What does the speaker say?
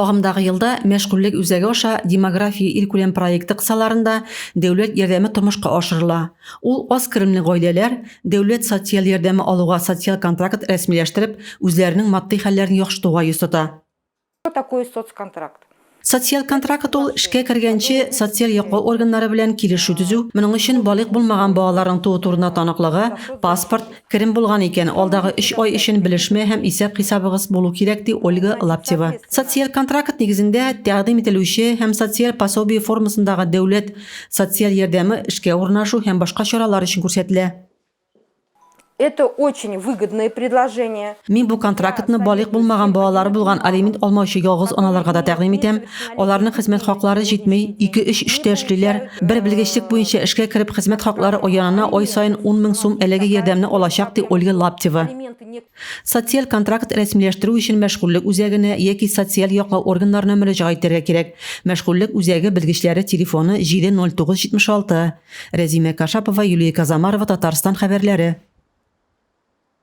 Агымдагы елда мәшгульлек үзәге аша демография илкүләм проекты кысаларында дәүләт ярдәме тормышка ашырыла. Ул аз керемле гаиләләр дәүләт социаль ярдәме алуга социаль контракт рәсмиләштереп, үзләренең матди хәлләрен яхшыртуга юл тота. Что такое соцконтракт? Социаль контракт ул эшкә кергәнче социаль яклау органнары белән килешү төзү, моның өчен балык булмаган балаларның туу турында таныклыгы, паспорт, керем булган икән, алдагы 3 ай өчен белешмә һәм исәп хисабыгыз булу кирәк ди Ольга Лаптева. Социаль контракт нигезендә тәкъдим ителүче һәм социаль пособие формасындагы дәүләт социаль ярдәме эшкә урнашу һәм башка чаралар өчен күрсәтелә. Это очень выгодное предложение. Мин бу контрактны балык булмаган балалары булган алимент алмаучы ялгыз аналарга да тәкъдим итәм. Аларның хезмәт хаклары җитмәй, 2-3 эштә эшлиләр. Бер белгечлек буенча эшкә кирип хезмәт хаклары аянына ай саен 10 000 сум әлеге ярдәмне алачак ди Ольга Лаптева. Социаль контракт рәсмиләштерү өчен мәшгульлек үзәгенә яки социаль яклау органнарына мөрәҗәгать итәргә кирәк. Мәшгульлек үзәге белгечләре телефоны 70976. Рәзимә Кашапова, Юлия Казамарова, Татарстан хәбәрләре.